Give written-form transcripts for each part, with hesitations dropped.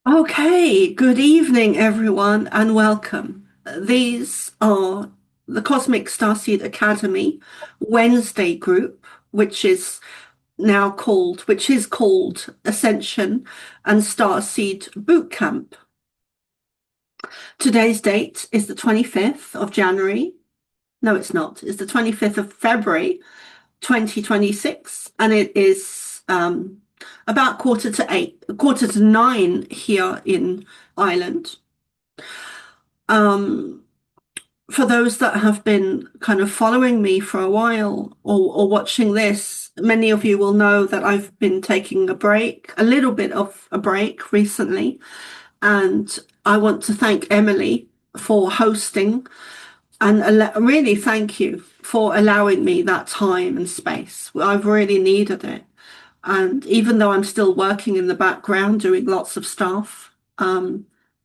Okay, good evening, everyone, and welcome. These are the Cosmic Starseed Academy Wednesday group, which is called Ascension and Starseed Bootcamp. Today's date is the 25th of January. No, it's not. It's the 25th of February, 2026, and it is about quarter to nine here in Ireland. Um, for those that have been kind of following me for a while or watching this, many of you will know that I've been taking a little bit of a break recently. And I want to thank Emily for hosting and really thank you for allowing me that time and space. I've really needed it. And even though I'm still working in the background doing lots of stuff,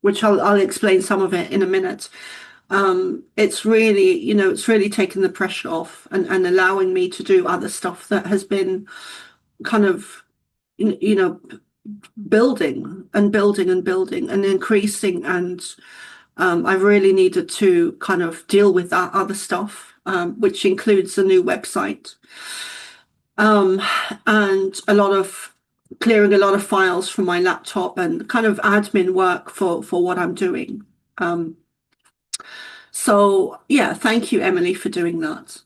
which I'll explain some of it in a minute, it's really, it's really taken the pressure off and allowing me to do other stuff that has been kind of, you know, building and building and building and increasing. And I've really needed to kind of deal with that other stuff, which includes a new website, um, and clearing a lot of files from my laptop and kind of admin work for what I'm doing. So yeah, thank you, Emily, for doing that.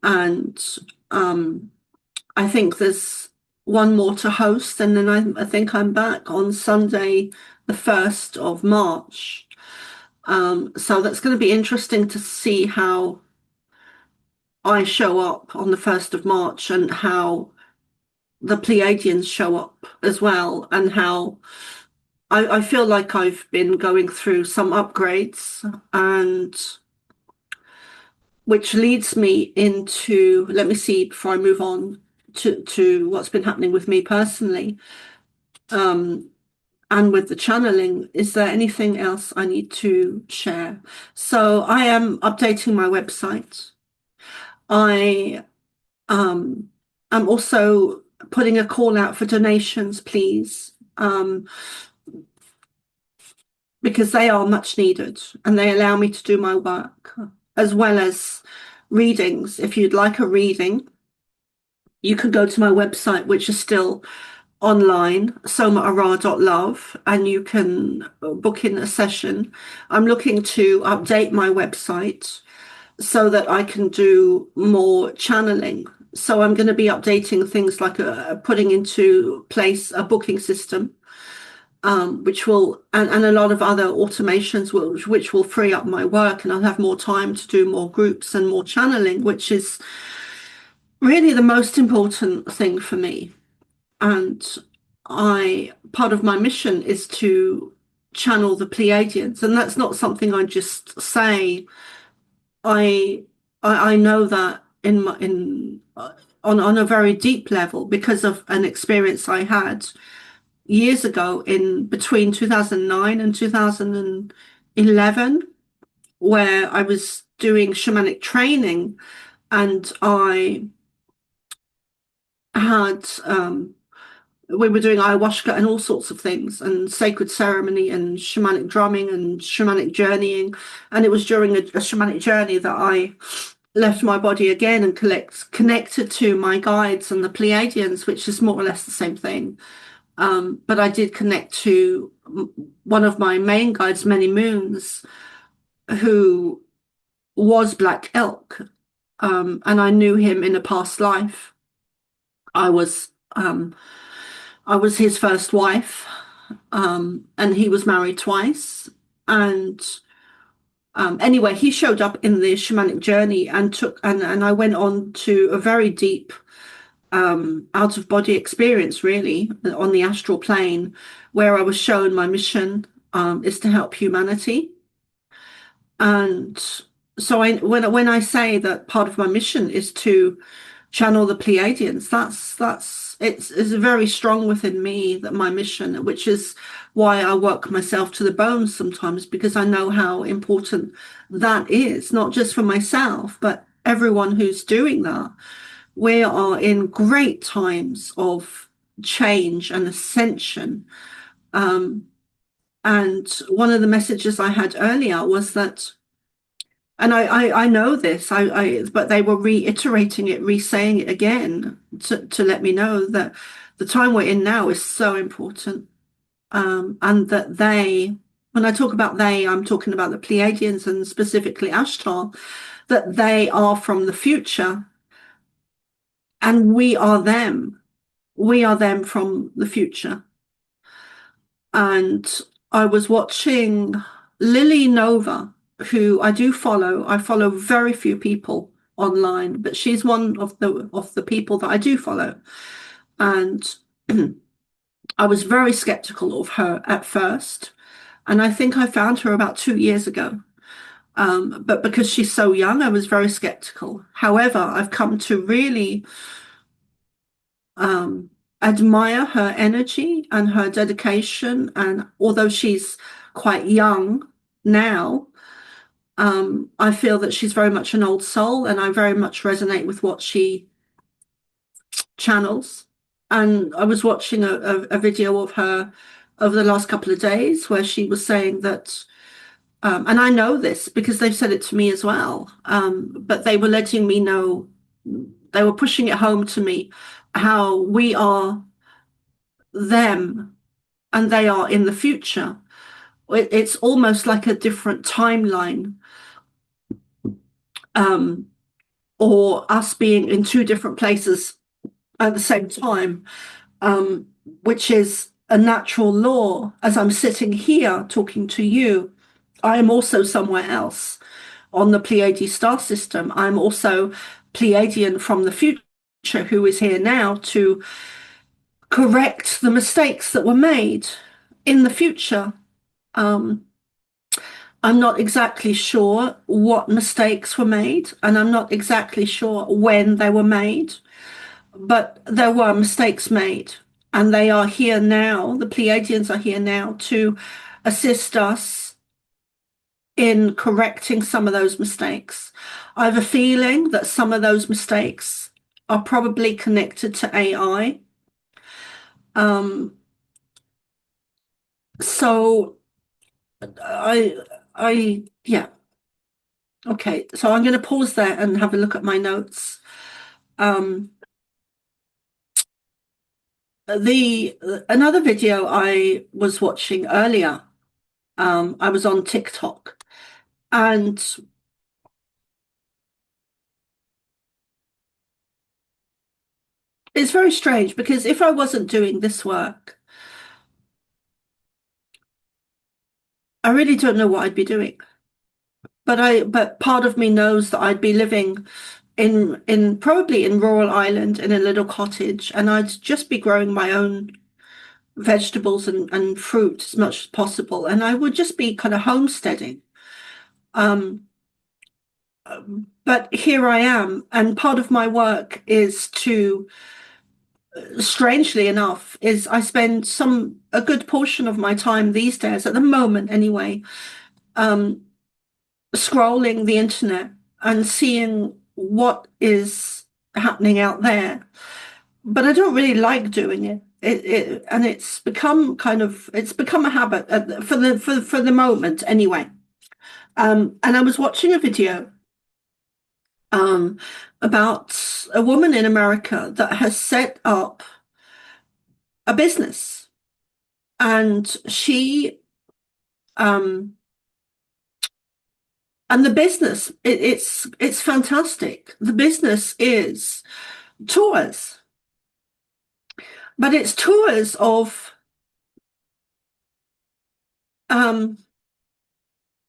And um, I think there's one more to host, and then I think I'm back on Sunday, the 1st of March. So that's going to be interesting to see how I show up on the 1st of March and how the Pleiadians show up as well, and how I feel like I've been going through some upgrades, and which leads me into, let me see before I move on to what's been happening with me personally, um, and with the channeling. Is there anything else I need to share? So I am updating my website. I am also putting a call out for donations, please, because they are much needed and they allow me to do my work as well as readings. If you'd like a reading, you can go to my website, which is still online, somaara.love, and you can book in a session. I'm looking to update my website so that I can do more channeling. So I'm going to be updating things like putting into place a booking system, which will, and a lot of other automations which will free up my work, and I'll have more time to do more groups and more channeling, which is really the most important thing for me. And part of my mission is to channel the Pleiadians, and that's not something I just say. I I know that on a very deep level because of an experience I had years ago in between 2009 and 2011, where I was doing shamanic training, and I had we were doing ayahuasca and all sorts of things and sacred ceremony and shamanic drumming and shamanic journeying. And it was during a shamanic journey that I left my body again and connected to my guides and the Pleiadians, which is more or less the same thing. But I did connect to one of my main guides, Many Moons, who was Black Elk. And I knew him in a past life. I was um, I was his first wife, and he was married twice. And anyway, he showed up in the shamanic journey and I went on to a very deep out of body experience, really, on the astral plane, where I was shown my mission is to help humanity. And so when I say that part of my mission is to channel the Pleiadians, it's very strong within me, that my mission, which is why I work myself to the bone sometimes, because I know how important that is, not just for myself, but everyone who's doing that. We are in great times of change and ascension, Um, and one of the messages I had earlier was that, and I know this, but they were reiterating it, re-saying it again to let me know that the time we're in now is so important. And that when I talk about they, I'm talking about the Pleiadians and specifically Ashtar, that they are from the future and we are them. We are them from the future. And I was watching Lily Nova, who I do follow. I follow very few people online, but she's one of the people that I do follow. And I was very skeptical of her at first. And I think I found her about 2 years ago. But because she's so young, I was very skeptical. However, I've come to really um, admire her energy and her dedication. And although she's quite young now, I feel that she's very much an old soul, and I very much resonate with what she channels. And I was watching a video of her over the last couple of days where she was saying that, and I know this because they've said it to me as well, but they were letting me know, they were pushing it home to me how we are them and they are in the future. It's almost like a different timeline, um, or us being in two different places at the same time, which is a natural law. As I'm sitting here talking to you, I am also somewhere else on the Pleiadian star system. I'm also Pleiadian from the future who is here now to correct the mistakes that were made in the future. Um, I'm not exactly sure what mistakes were made, and I'm not exactly sure when they were made, but there were mistakes made, and they are here now. The Pleiadians are here now to assist us in correcting some of those mistakes. I have a feeling that some of those mistakes are probably connected to AI. Um, so I, yeah. Okay, so I'm going to pause there and have a look at my notes. Um, the Another video I was watching earlier, I was on TikTok, and it's very strange because if I wasn't doing this work, I really don't know what I'd be doing. But part of me knows that I'd be living in probably in rural Ireland in a little cottage, and I'd just be growing my own vegetables and fruit as much as possible, and I would just be kind of homesteading. Um, but here I am, and part of my work is to, strangely enough, is I spend a good portion of my time these days, at the moment anyway, um, scrolling the internet and seeing what is happening out there. But I don't really like doing it. And it's become a habit for the moment anyway. And I was watching a video um, about a woman in America that has set up a business, and um, and the business, it's fantastic. The business is tours, but it's tours of um,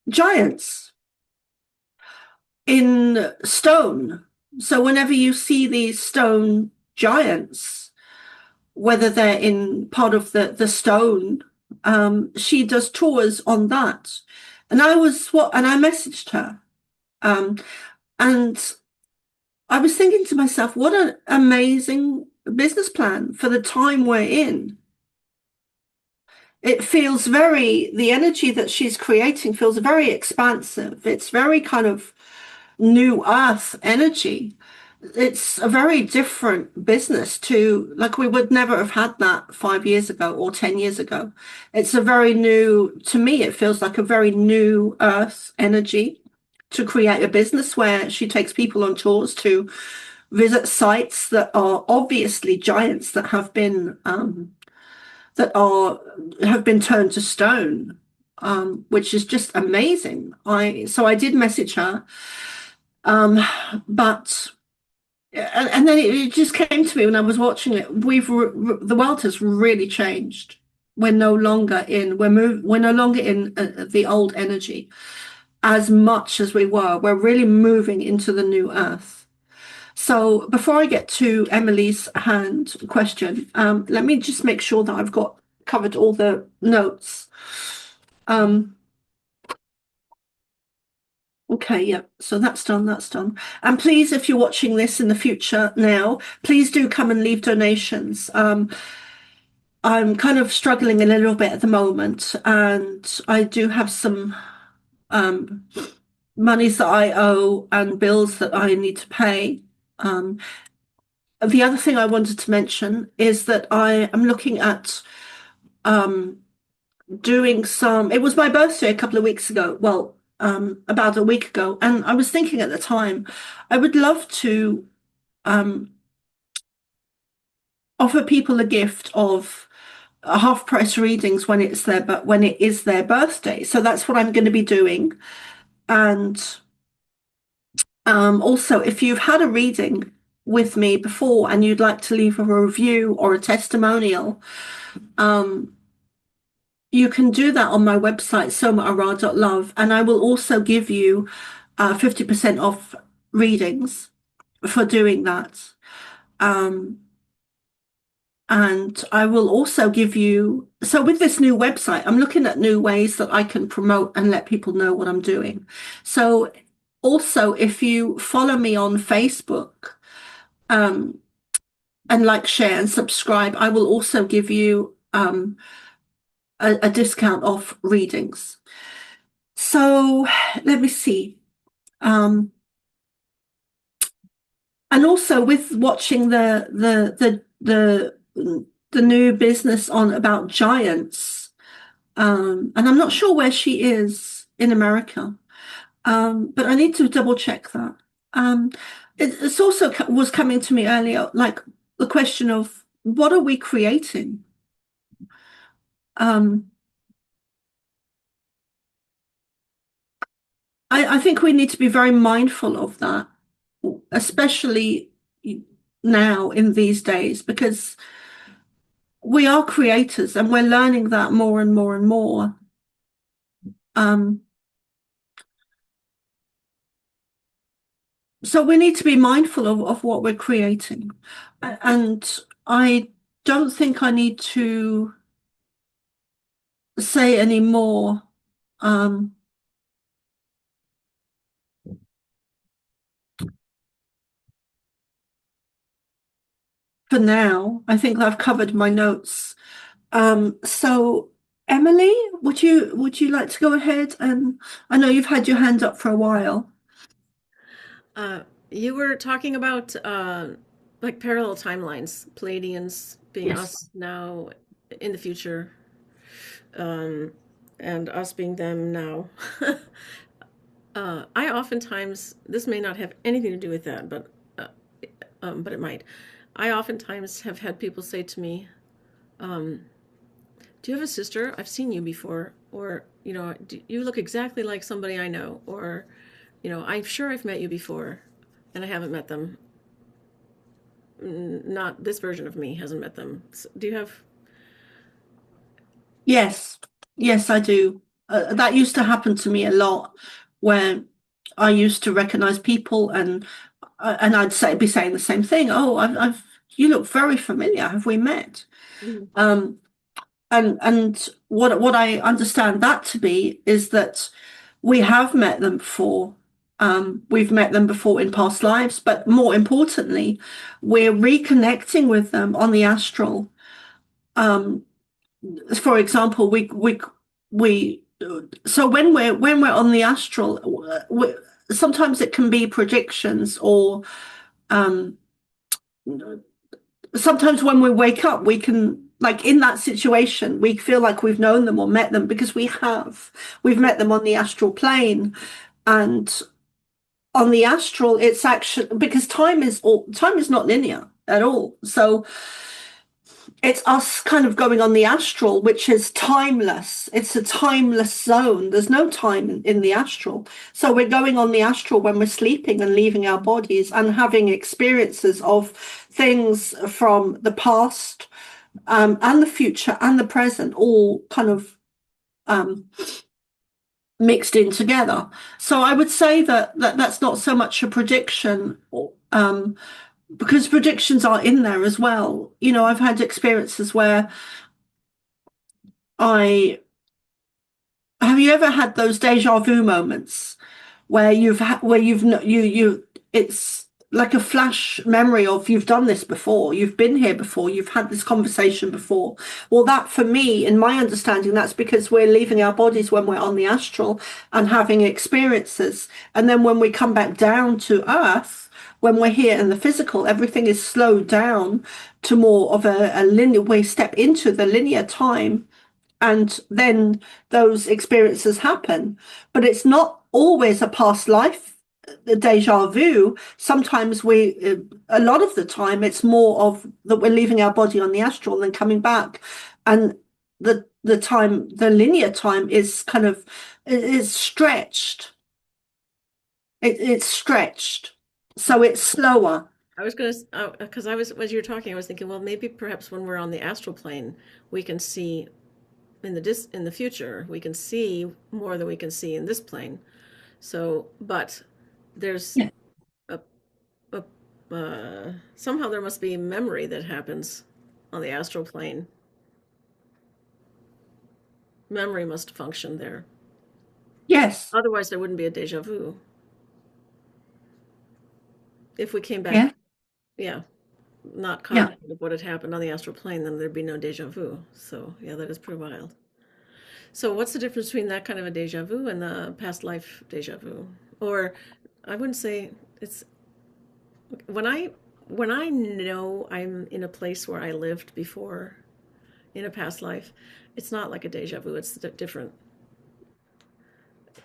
giants in stone. So whenever you see these stone giants, whether they're in part of the stone, she does tours on that. And I messaged her, um, and I was thinking to myself, what an amazing business plan for the time we're in. The energy that she's creating feels very expansive. It's very kind of new earth energy. it's a very different business to, like, we would never have had that 5 years ago or 10 years ago. It's a very new, to me, it feels like a very new earth energy to create a business where she takes people on tours to visit sites that are obviously giants that have been turned to stone, which is just amazing. I did message her, um, but and then it just came to me when I was watching it. The world has really changed. We're no longer in the old energy as much as we were. We're really moving into the new earth. So before I get to Emily's hand question, let me just make sure that I've got covered all the notes. Um, okay, yeah, so that's done, that's done. And please, if you're watching this in the future now, please do come and leave donations. I'm kind of struggling a little bit at the moment, and I do have some um, monies that I owe and bills that I need to pay. Um, the other thing I wanted to mention is that I am looking at um, doing some. It was my birthday a couple of weeks ago. Well, about a week ago, and I was thinking at the time, I would love to um, offer people a gift of half price readings when it is their birthday. So that's what I'm going to be doing. And also, if you've had a reading with me before and you'd like to leave a review or a testimonial, um, you can do that on my website, somaara.love, and I will also give you 50% off readings for doing that. Um, and I will also give you, so with this new website, I'm looking at new ways that I can promote and let people know what I'm doing. So also, if you follow me on Facebook, um, and like, share, and subscribe, I will also give you a discount off readings. So let me see. And also with watching the new business on about giants, and I'm not sure where she is in America, but I need to double check that. Um, it's also was coming to me earlier, like the question of what are we creating? Um, I think we need to be very mindful of that, especially now in these days, because we are creators and we're learning that more and more and more. Um, so we need to be mindful of what we're creating. And I don't think I need to say any more. Um, for now, I think I've covered my notes. So Emily, would you like to go ahead? And I know you've had your hand up for a while. Uh, you were talking about like parallel timelines, Palladians being Yes. us now in the future, um, and us being them now. I oftentimes, this may not have anything to do with that, uh, but it might. I oftentimes have had people say to me, um, "Do you have a sister? I've seen you before," or "You look exactly like somebody I know," or "I'm sure I've met you before, and I haven't met them." Not this version of me hasn't met them. Do you have? Yes, yes, I do. That used to happen to me a lot, where I used to recognize people, and I'd be saying the same thing. Oh, you look very familiar. Have we met? Mhm. Um, and what I understand that to be is that we have met them before. We've met them before in past lives, but more importantly, we're reconnecting with them on the astral. Um, for example, we so when we're on the astral, sometimes it can be predictions or um, sometimes when we wake up, we can, like in that situation, we feel like we've known them or met them because we have. We've met them on the astral plane. And on the astral, it's actually because time is not linear at all. So it's us kind of going on the astral, which is timeless. It's a timeless zone. There's no time in the astral. So we're going on the astral when we're sleeping and leaving our bodies and having experiences of things from the past, and the future and the present, all kind of um, mixed in together. So I would say that that's not so much a prediction, because predictions are in there as well. You know, I've had experiences where I have you ever had those deja vu moments where it's like a flash memory of you've done this before, you've been here before, you've had this conversation before. Well, that for me, in my understanding, that's because we're leaving our bodies when we're on the astral and having experiences. And then when we come back down to earth, when we're here in the physical, everything is slowed down to more of a linear, we step into the linear time, and then those experiences happen. But it's not always a past life, the deja vu. Sometimes a lot of the time, it's more of that we're leaving our body on the astral and then coming back, and the linear time is kind of is stretched. It's stretched, so it's slower. I was going to, because I was, as you were talking, I was thinking, well, maybe perhaps when we're on the astral plane, we can see in the future, we can see more than we can see in this plane. So, but there's Yeah. a, somehow there must be memory that happens on the astral plane. Memory must function there. Yes. Otherwise, there wouldn't be a deja vu. If we came Yeah. back, yeah, not Yeah. cognizant of what had happened on the astral plane, then there'd be no deja vu. So, yeah, that is pretty wild. So, what's the difference between that kind of a deja vu and the past life deja vu? Or I wouldn't say it's when I know I'm in a place where I lived before in a past life, it's not like a deja vu. It's different.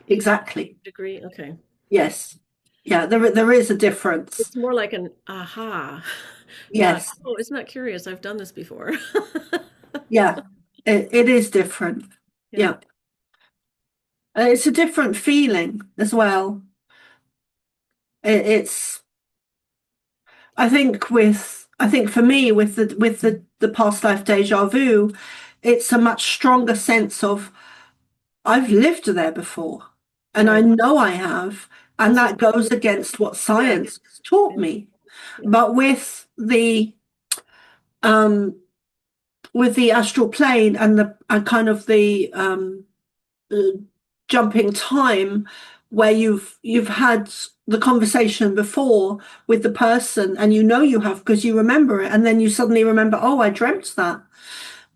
You get Exactly. degree? Okay. Yes. Yeah. There is a difference. It's more like an aha, not, Yes. oh, isn't that curious? I've done this before. Yeah, it is different. Yeah. Yeah. It's a different feeling as well. It's, I think for me, with the past life deja vu, it's a much stronger sense of I've lived there before, and I Right. know I have, and This is, that goes against what yeah. science has taught Yeah. me. Yeah. But um with the astral plane and the and kind of the uh, jumping time where you've had the conversation before with the person, and you know you have because you remember it, and then you suddenly remember, oh, I dreamt that.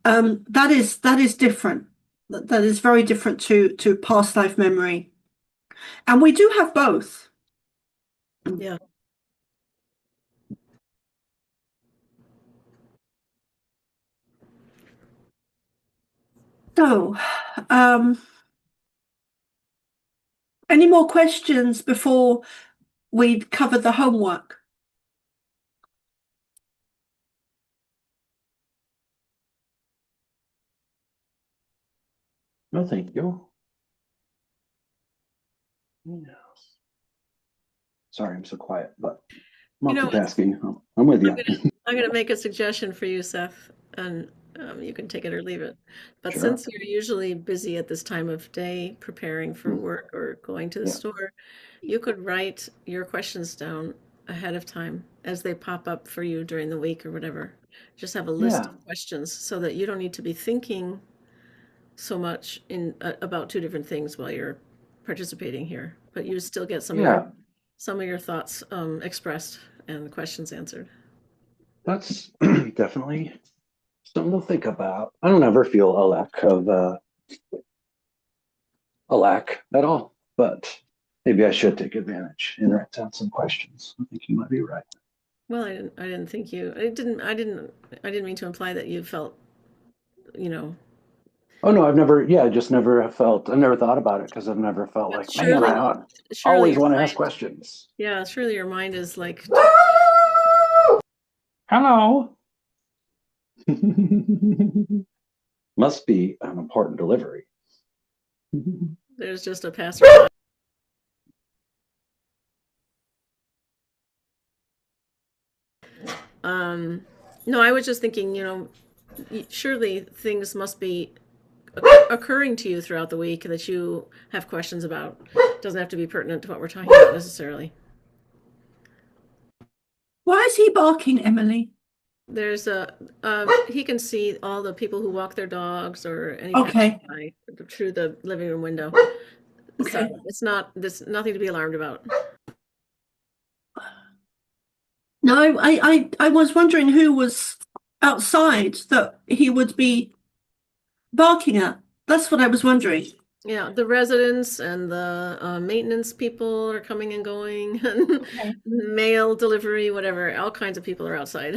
That is different. That is very different to past life memory, and we do have both. Yeah. So, um, any more questions before we cover the homework? No, thank you. Yes. Sorry, I'm so quiet, but You know, multitasking. I'm with I'm you. gonna I'm gonna make a suggestion for you, Seth, and you can take it or leave it. But Sure. since you're usually busy at this time of day preparing for Mm, work or going to the yeah. store, you could write your questions down ahead of time as they pop up for you during the week or whatever. Just have a list Yeah. of questions so that you don't need to be thinking so much in about two different things while you're participating here, but you still get Yeah. some of your thoughts expressed and the questions answered. That's definitely something to think about. I don't ever feel a lack at all, but maybe I should take advantage and write down some questions. I think you might be right. Well, I didn't think you. I didn't mean to imply that you felt, you know. Oh no, I've never, yeah, just never have felt, I've never thought about it because I've never felt But like, man, surely always your want to ask mind. questions. Yeah, surely your mind is like, Hello. Must be an important delivery. there's just a passerby. Um, no, I was just thinking, surely things must be occurring to you throughout the week that you have questions about. Doesn't have to be pertinent to what we're talking about necessarily. Why is he barking, Emily? There's he can see all the people who walk their dogs or anybody Okay, by through the living room window. So okay. there's nothing to be alarmed about. No, I was wondering who was outside that he would be barking at. That's what I was wondering. Yeah, the residents and the maintenance people are coming and going, and Okay. mail delivery, whatever. All kinds of people are outside.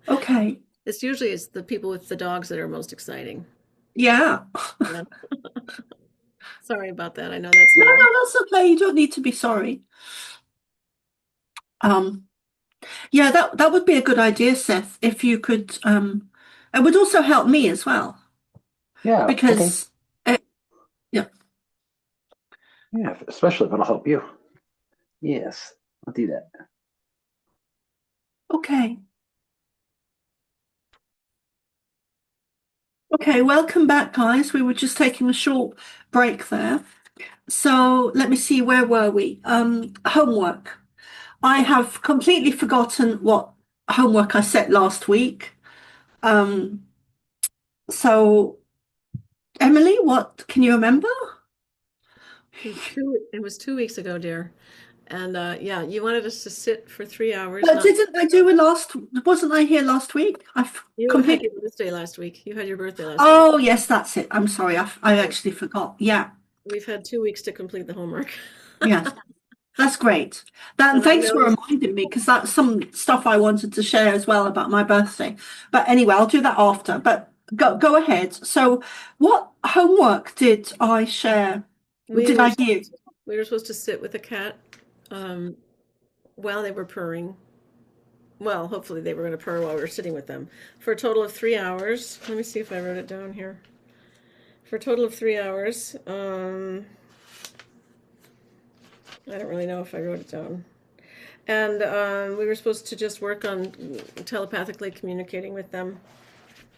Okay. It's the people with the dogs that are most exciting. Yeah. Yeah. Sorry about that. I know that's No, loud. no, that's okay. You don't need to be sorry. Um, yeah, that would be a good idea, Seth, if you could it would also help me as well Yeah, okay. because yeah, Yeah, especially if it'll help you. Yes, I'll do that. okay. Okay, welcome back, guys. We were just taking a short break there. So let me see, where were we? Homework. I have completely forgotten what homework I set last week. Um, so Emily, what can you remember? It was 2 weeks ago, dear. And yeah, you wanted us to sit for 3 hours. But Not didn't I do a last, wasn't I here last week? I've You had completely, your birthday last week. You had your birthday last week. oh yes, that's it. I'm sorry. I So actually forgot. Yeah, we've had 2 weeks to complete the homework. yes. That's great. That, and And I thanks for know reminding me because that's some stuff I wanted to share as well about my birthday. But anyway, I'll do that after. But go ahead. So, what homework did I share? we Did were I give? we were supposed to sit with a cat um, while they were purring. Well, hopefully they were going to purr while we were sitting with them for a total of 3 hours. Let me see if I wrote it down here. For a total of 3 hours. I don't really know if I wrote it down. And we were supposed to just work on telepathically communicating with them.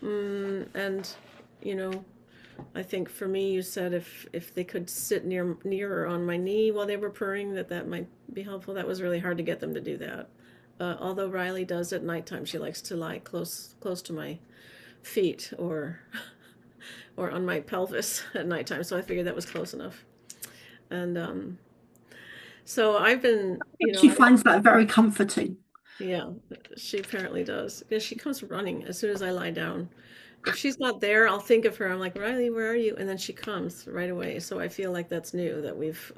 And, you know, I think for me, you said if they could sit nearer on my knee while they were purring, that might be helpful. That was really hard to get them to do that. Although Riley does at nighttime, she likes to lie close to my feet or on my pelvis at nighttime. So I figured that was close enough. And so I've been, She finds that very comforting. yeah, she apparently does. Because she comes running as soon as I lie down. If she's not there, I'll think of her. I'm like, Riley, where are you? And then she comes right away. So I feel like that's new that we've,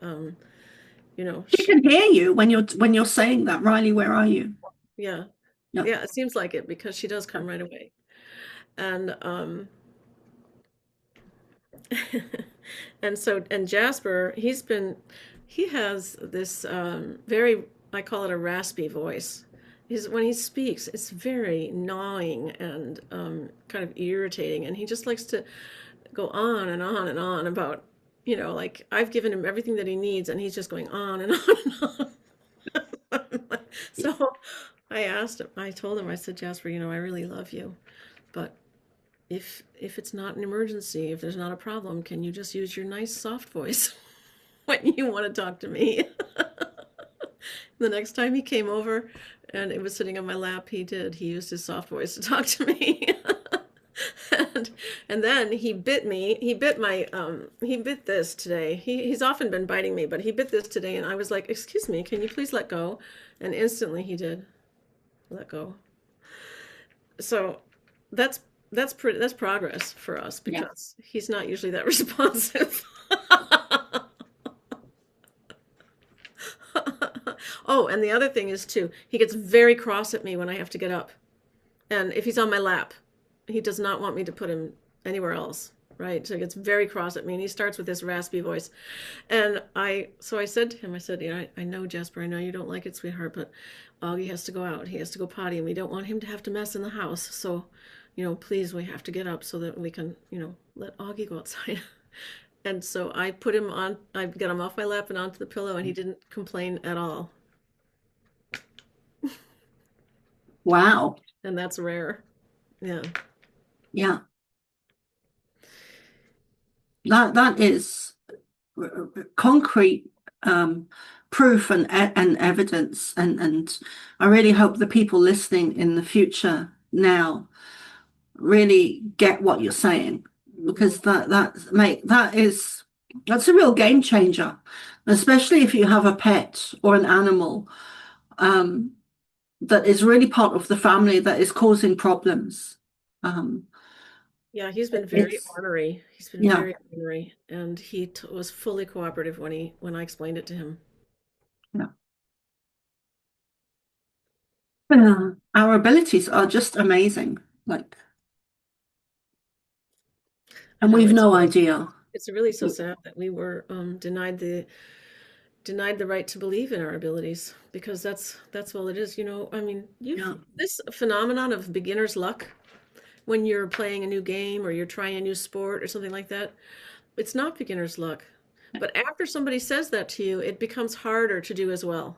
She can hear you when you're saying that, Riley. Where are you? yeah, Yeah. yeah, it seems like it because she does come right away. And and Jasper, he has this very, I call it a raspy voice. When he speaks, it's very gnawing and kind of irritating, and he just likes to go on and on and on about, like I've given him everything that he needs, and he's just going on and on and on. So I told him, I said, Jasper, I really love you, but if it's not an emergency, if there's not a problem, can you just use your nice soft voice when you want to talk to me? The next time he came over and it was sitting on my lap, he used his soft voice to talk to me. and and then he bit me. He bit this today. He's often been biting me, but he bit this today, and I was like, "Excuse me, can you please let go?" And instantly he did let go. So that's that's progress for us Yeah. because he's not usually that responsive. Oh, and the other thing is too, he gets very cross at me when I have to get up. And if he's on my lap, he does not want me to put him anywhere else, right? So he gets very cross at me, and he starts with this raspy voice. And so I said to him, I said, I know, Jasper, I know you don't like it, sweetheart, but Augie has to go out. He has to go potty, and we don't want him to have to mess in the house. So, please, we have to get up so that we can, let Augie go outside. And so I got him off my lap and onto the pillow, and he didn't complain at all. Wow. And that's rare. Yeah. Yeah. That is concrete proof and evidence, and I really hope the people listening in the future now really get what you're saying, because that's a real game changer, especially if you have a pet or an animal that is really part of the family that is causing problems. Um, Yeah, he's been very it's ornery. He's been Yeah, very ornery, and he was fully cooperative when I explained it to him. yeah. Our abilities are just amazing, like, I and know we've no idea. it's really so sad that we were denied the right to believe in our abilities, because that's all it is. I mean, Yeah, this phenomenon of beginner's luck when you're playing a new game or you're trying a new sport or something like that. It's not beginner's luck. But after somebody says that to you, it becomes harder to do as well.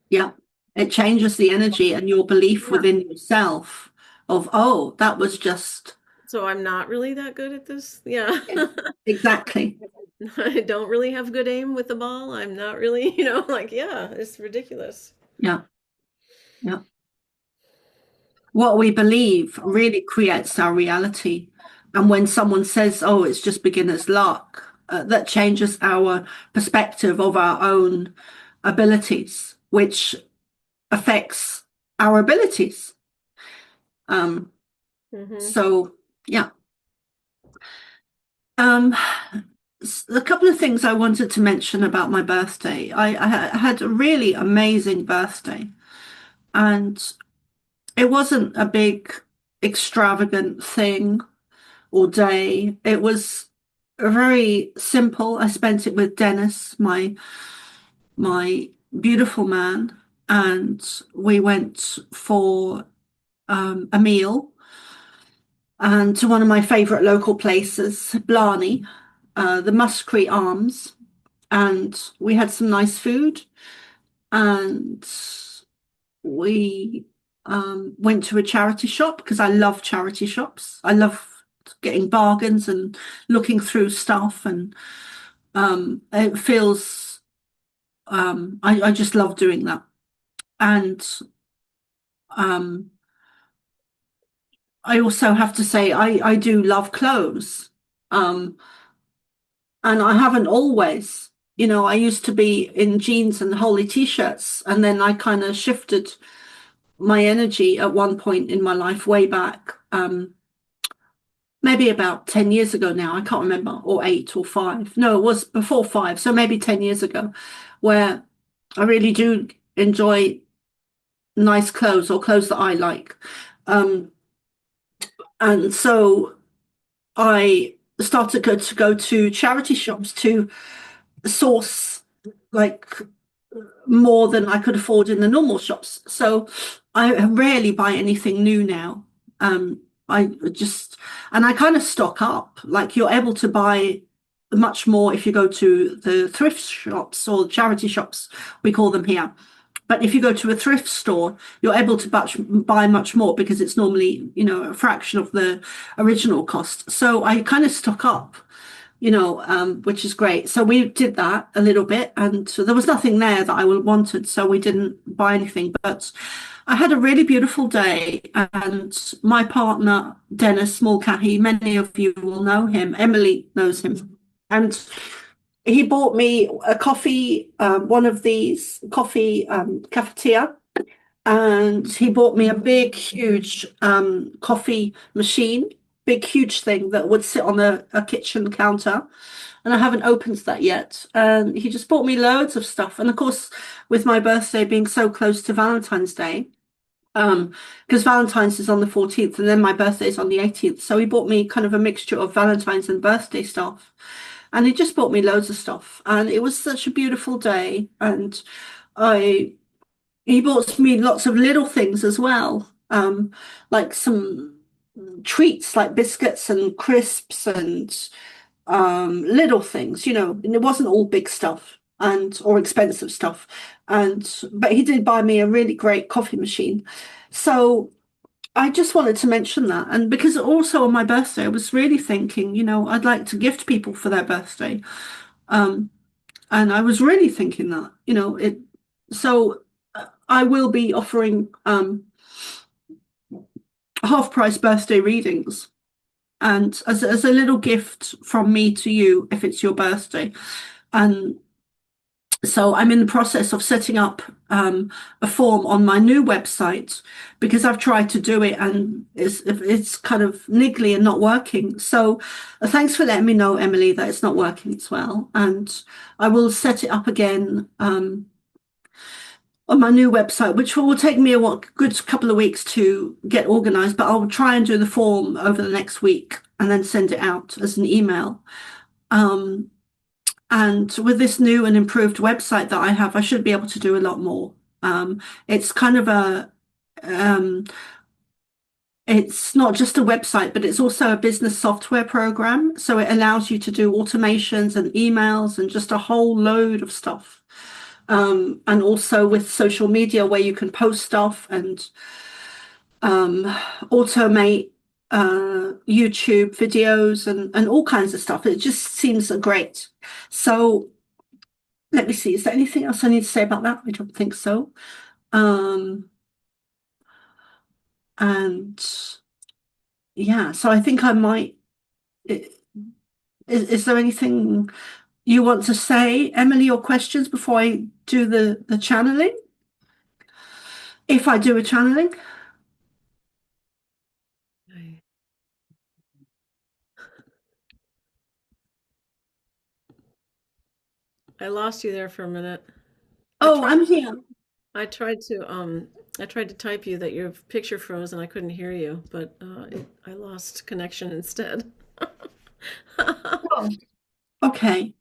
yeah. It changes the energy and your belief Yeah. within yourself of, oh, that was just So I'm not really that good at this. Yeah. exactly. I don't really have good aim with the ball. I'm not really, like, yeah, it's ridiculous. Yeah, yeah. What we believe really creates our reality. And when someone says, oh, it's just beginner's luck, that changes our perspective of our own abilities, which affects our abilities. Um, Hmm. so, yeah. Um, a couple of things I wanted to mention about my birthday. I had a really amazing birthday, and it wasn't a big, extravagant thing or day. It was very simple. I spent it with Dennis, my beautiful man, and we went for a meal and to one of my favorite local places, Blarney, the Muskerry Arms, and we had some nice food, and we went to a charity shop because I love charity shops. I love getting bargains and looking through stuff, and it feels I just love doing that. And um, I also have to say I do love clothes. Um, and I haven't always. I used to be in jeans and holey t-shirts, and then I kind of shifted my energy at one point in my life way back, maybe about 10 years ago now, I can't remember, or 8 or 5. No, it was before 5, so maybe 10 years ago, where I really do enjoy nice clothes or clothes that I like. Um, and so I started to go to charity shops to source like more than I could afford in the normal shops. So I rarely buy anything new now. I just, and I kind of stock up. Like, you're able to buy much more if you go to the thrift shops or charity shops, we call them here. But if you go to a thrift store, you're able to buy much more because it's normally, a fraction of the original cost. So I kind of stock up, which is great. So we did that a little bit, and so there was nothing there that I wanted, so we didn't buy anything. But I had a really beautiful day, and my partner, Dennis Smallcahy, many of you will know him. Emily knows him. And he bought me a coffee, one of these coffee cafetiere, and he bought me a big, huge coffee machine. big, huge thing that would sit on a kitchen counter, and I haven't opened that yet. And he just bought me loads of stuff. And of course, with my birthday being so close to Valentine's Day, because Valentine's is on the 14th and then my birthday is on the 18th. So he bought me kind of a mixture of Valentine's and birthday stuff. And he just bought me loads of stuff. And it was such a beautiful day. And I he bought me lots of little things as well. Like some treats like biscuits and crisps and little things, and it wasn't all big stuff and or expensive stuff. But he did buy me a really great coffee machine. So I just wanted to mention that. And because also on my birthday, I was really thinking, I'd like to gift people for their birthday. Um, and I was really thinking that, so I will be offering half price birthday readings. And as a little gift from me to you, if it's your birthday. And so I'm in the process of setting up a form on my new website because I've tried to do it and it's kind of niggly and not working. So thanks for letting me know, Emily, that it's not working as well. And I will set it up again on my new website, which will take me a good couple of weeks to get organized, but I'll try and do the form over the next week and then send it out as an email. And with this new and improved website that I have, I should be able to do a lot more. It's kind of um, it's not just a website, but it's also a business software program. So it allows you to do automations and emails and just a whole load of stuff. And also with social media where you can post stuff and automate YouTube videos and all kinds of stuff. It just seems great. So let me see, is there anything else I need to say about that? I don't think so. And yeah, so I think I might. Is there anything you want to say, Emily, or questions before I do the channeling? If I do a channeling? I lost you there for a minute. Oh, I'm here. I tried to type you that your picture froze and I couldn't hear you, but I lost connection instead. Oh, okay.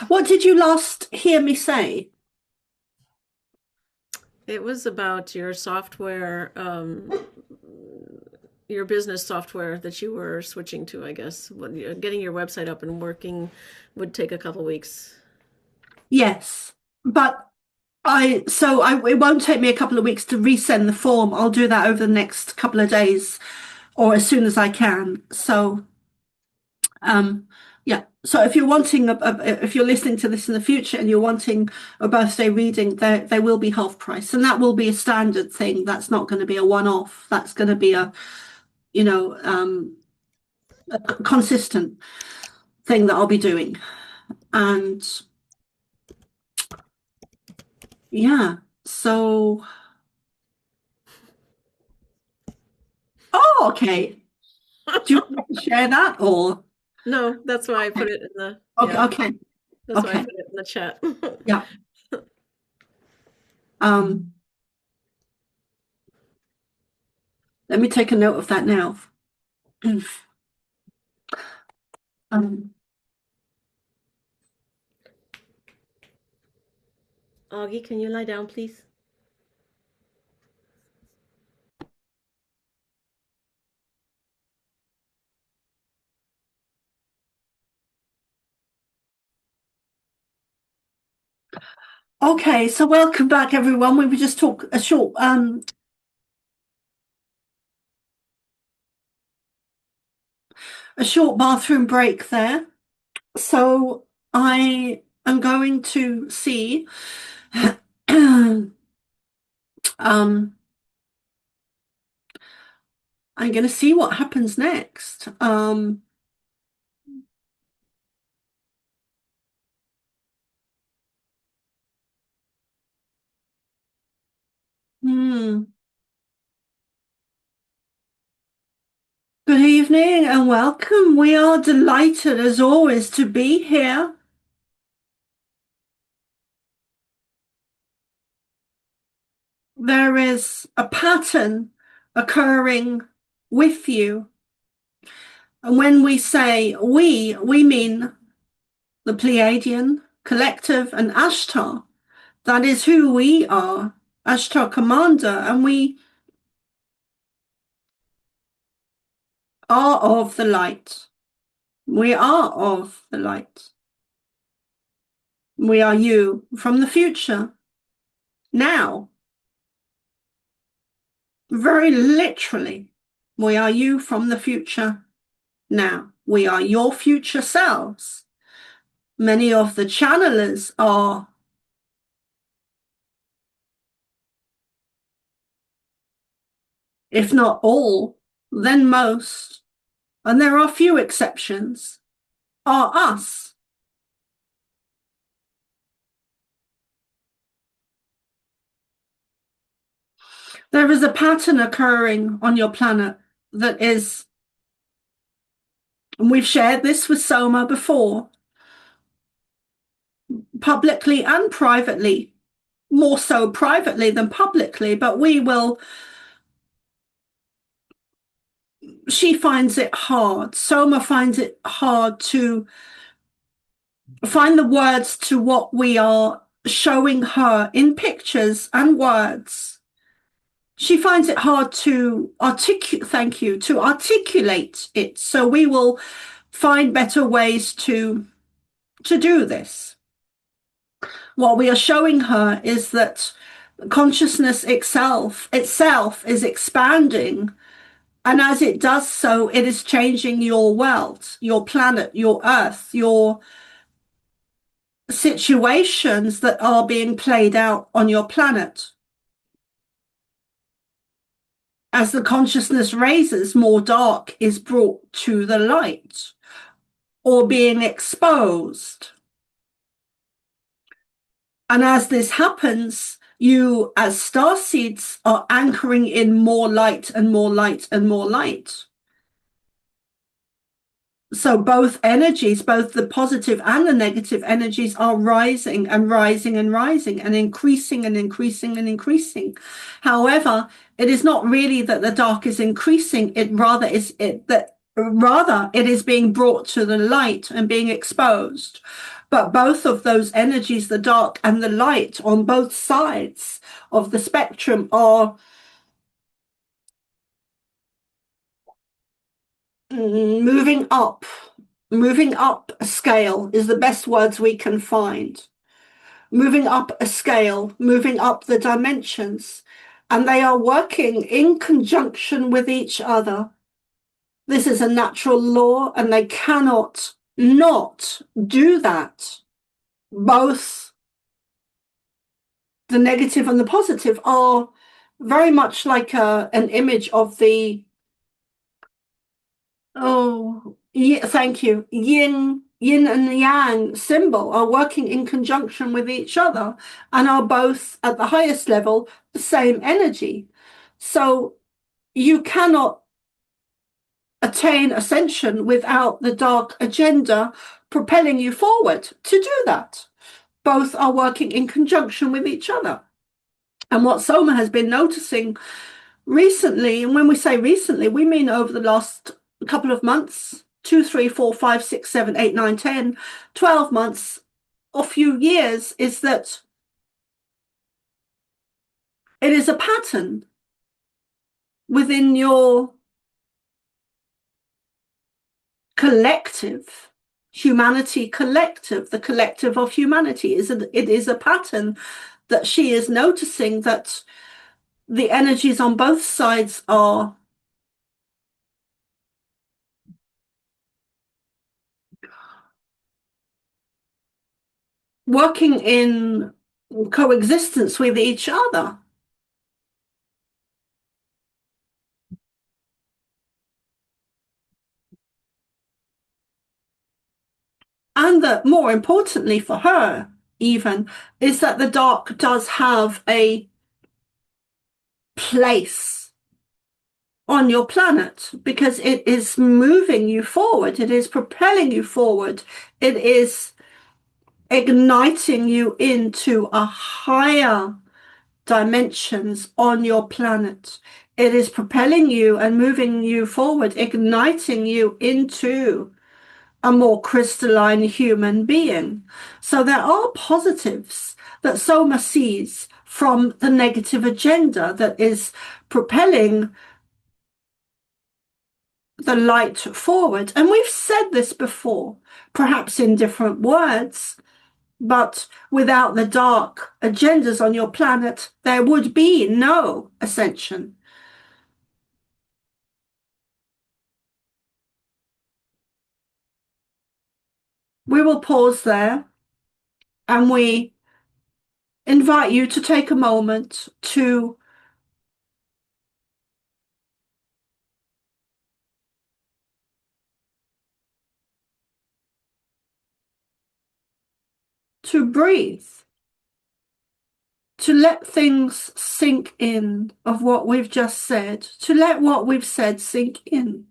What did you last hear me say? It was about your software, your business software that you were switching to, I guess. Getting your website up and working would take a couple weeks. Yes, but it won't take me a couple of weeks to resend the form. I'll do that over the next couple of days or as soon as I can. So, yeah. So if you're wanting if you're listening to this in the future and you're wanting a birthday reading, they will be half price, and that will be a standard thing. That's not going to be a one-off. That's going to be a consistent thing that I'll be doing. And yeah, so okay. Do you want to share that or? No, that's why I put it in the Okay, yeah, okay, that's why I okay. put it in the chat. Yeah. Um, Let me take a note of that now. Um, Augie, can you lie down, please? okay, so welcome back, everyone. We were just talk a short bathroom break there. So I am going to see I'm going to see what happens next. Hmm. Good evening and welcome. We are delighted as always to be here. There is a pattern occurring with you. And when we say we mean the Pleiadian collective and Ashtar. That is who we are, Ashtar Commander, and we are of the light. We are of the light. We are you from the future. Now, very literally, we are you from the future now. We are your future selves. Many of the channelers are if not all, then most, and there are few exceptions, are us. There is a pattern occurring on your planet that is, and we've shared this with Soma before, publicly and privately, more so privately than publicly, but she finds it hard. Soma finds it hard to find the words to what we are showing her in pictures and words. She finds it hard to articulate it. So we will find better ways to do this. What we are showing her is that consciousness itself is expanding. And as it does so, it is changing your world, your planet, your earth, your situations that are being played out on your planet. As the consciousness raises, more dark is brought to the light or being exposed. And as this happens, you as starseeds are anchoring in more light and more light and more light. So both energies, both the positive and the negative energies are rising and rising and rising and increasing and increasing and increasing. However, it is not really that the dark is increasing. Rather it is being brought to the light and being exposed. But both of those energies, the dark and the light on both sides of the spectrum are moving up a scale is the best words we can find. Moving up a scale, moving up the dimensions, and they are working in conjunction with each other. This is a natural law, and they cannot not do that. Both the negative and the positive are very much like an image of the thank you. Yin and yang symbol are working in conjunction with each other and are both at the highest level the same energy. So you cannot attain ascension without the dark agenda propelling you forward to do that. Both are working in conjunction with each other. And what Soma has been noticing recently, and when we say recently, we mean over the last couple of months, 2, 3, 4, 5, 6, 7, 8, 9, 10, 12 months, or few years, is that it is a pattern within your collective, humanity collective, the collective of humanity. It is a pattern that she is noticing that the energies on both sides are working in coexistence with each other. And that more importantly for her, even, is that the dark does have a place on your planet because it is moving you forward. It is propelling you forward. It is igniting you into a higher dimensions on your planet. It is propelling you and moving you forward, igniting you into a more crystalline human being. So there are positives that Soma sees from the negative agenda that is propelling the light forward. And we've said this before, perhaps in different words, but without the dark agendas on your planet, there would be no ascension. We will pause there and we invite you to take a moment to breathe, to let things sink in of what we've just said, to let what we've said sink in.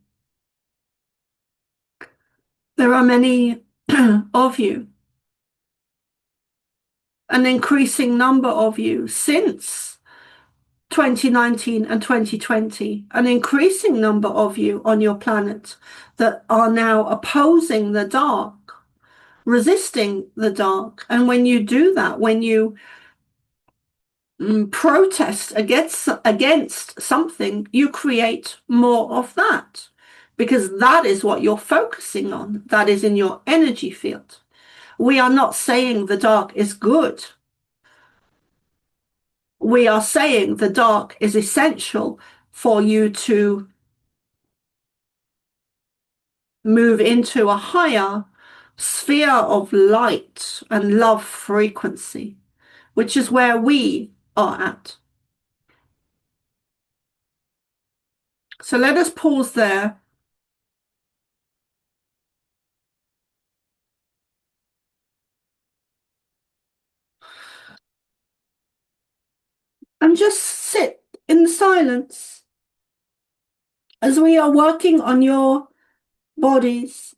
There are many of you, an increasing number of you since 2019 and 2020, an increasing number of you on your planet that are now opposing the dark, resisting the dark. And when you do that, when you protest against something, you create more of that because that is what you're focusing on. That is in your energy field. We are not saying the dark is good. We are saying the dark is essential for you to move into a higher sphere of light and love frequency, which is where we are at. So let us pause there. And just sit in silence as we are working on your bodies,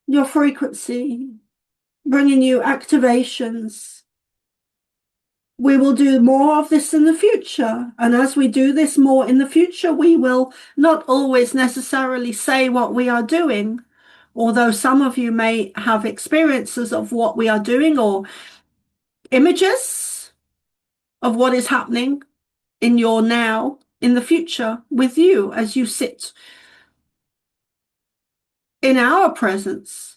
your frequency, bringing you activations. We will do more of this in the future. And as we do this more in the future, we will not always necessarily say what we are doing, although some of you may have experiences of what we are doing or images of what is happening in your now, in the future with you as you sit in our presence.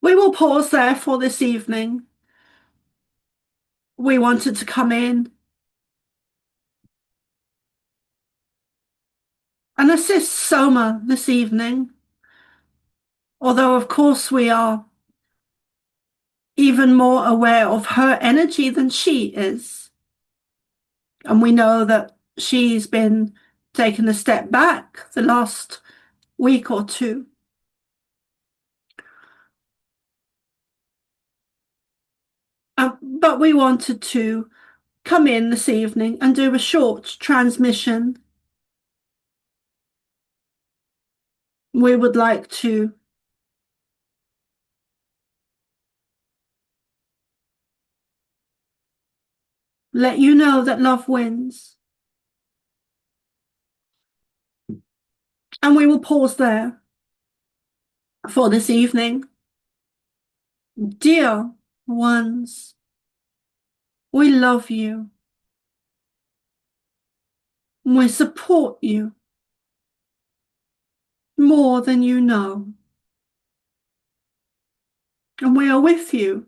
We will pause there for this evening. We wanted to come in and assist Soma this evening, although of course we are even more aware of her energy than she is. And we know that she's been taken a step back the last week or two. But we wanted to come in this evening and do a short transmission. We would like to let you know that love wins. And we will pause there for this evening. Dear ones, we love you. We support you more than you know. And we are with you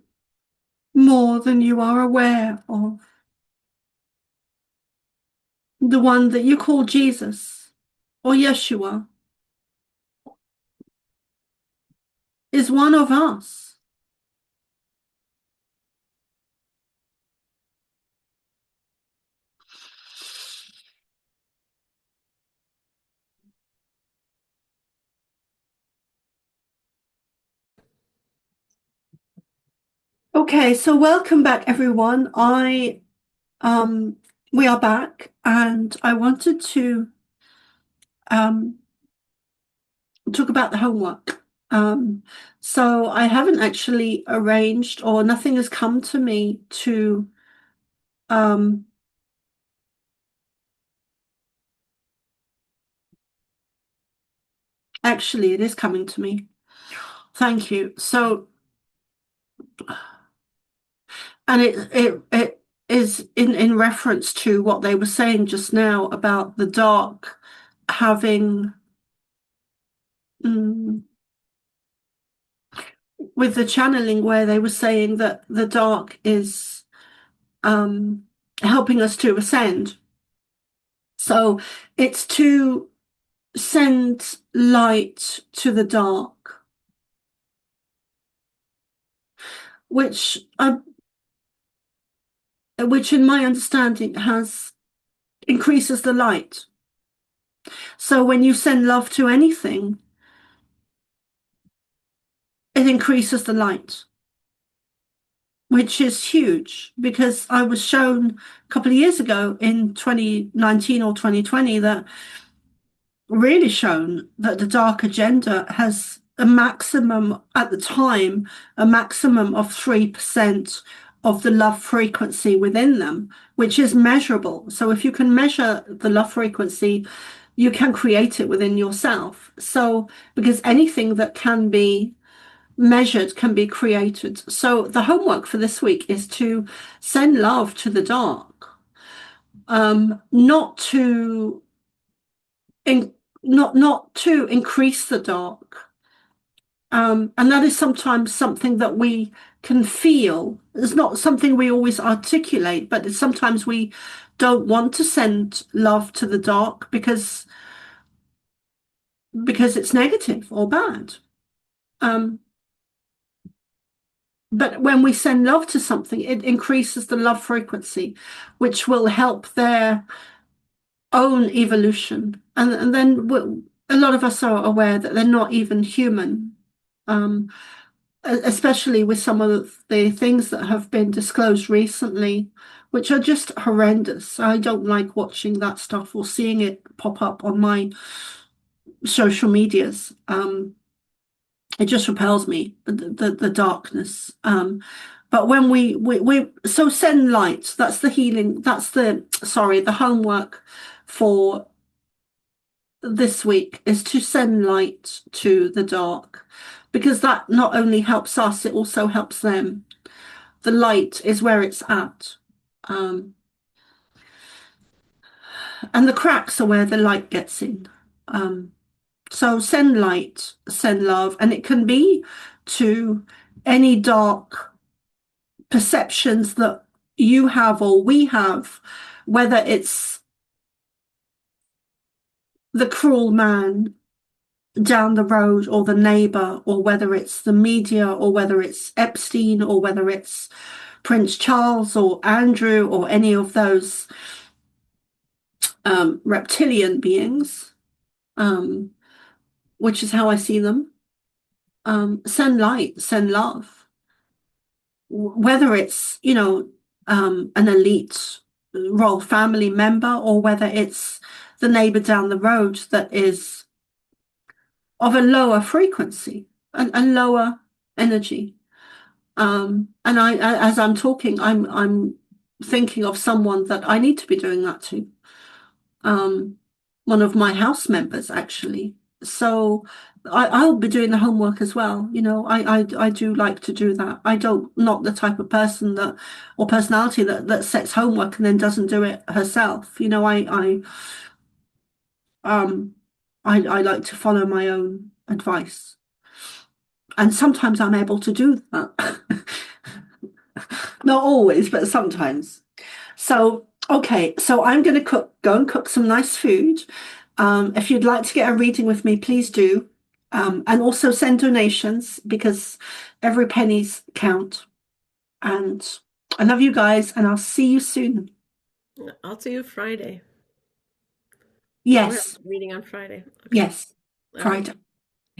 more than you are aware of. the one that you call Jesus or Yeshua, is one of us. Okay, so welcome back, everyone. We are back, and I wanted to um talk about the homework. So I haven't actually arranged, or nothing has come to me to um actually it is coming to me. Thank you. So, and it is in reference to what they were saying just now about the dark having mm, with the channeling, where they were saying that the dark is um helping us to ascend. So it's to send light to the dark, which which in my understanding has increases the light. So when you send love to anything, it increases the light, which is huge, because I was shown a couple of years ago in 2019 or 2020 that really shown that the dark agenda has a maximum, at the time, a maximum of 3% of the love frequency within them, which is measurable. So if you can measure the love frequency, you can create it within yourself. So because anything that can be measured can be created. So the homework for this week is to send love to the dark, not to in, not to increase the dark. And that is sometimes something that we can feel. It's not something we always articulate, but it's sometimes we don't want to send love to the dark because it's negative or bad. But when we send love to something, it increases the love frequency, which will help their own evolution. And then a lot of us are aware that they're not even human, especially with some of the things that have been disclosed recently, which are just horrendous. I don't like watching that stuff or seeing it pop up on my social medias. It just repels me, the darkness. But when we so send light, that's the healing, that's the homework for this week, is to send light to the dark, because that not only helps us, it also helps them. The light is where it's at. And the cracks are where the light gets in. So send light, send love, and it can be to any dark perceptions that you have or we have, whether it's the cruel man down the road or the neighbor, or whether it's the media, or whether it's Epstein, or whether it's Prince Charles or Andrew or any of those reptilian beings, which is how I see them. Send light, send love, whether it's, an elite royal family member, or whether it's the neighbor down the road that is of a lower frequency and lower energy. And as I'm talking, I'm thinking of someone that I need to be doing that to. One of my house members, actually. So I'll be doing the homework as well. I do like to do that. Not the type of person that, or personality that sets homework and then doesn't do it herself. I like to follow my own advice. And sometimes I'm able to do that. Not always, but sometimes. So Okay, so I'm going to go and cook some nice food. If you'd like to get a reading with me, please do. And also send donations because every pennies count. And I love you guys, and I'll see you soon. I'll see you Friday. We're Yes, having a reading on Friday. Okay. yes, All right. Friday.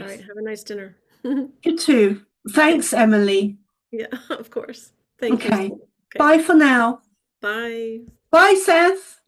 All right. Yes. Have a nice dinner. You too. Okay. Thanks, Emily. Yeah, of course. Thank you. Okay. Okay. Bye for now. Bye. Bye, Seth.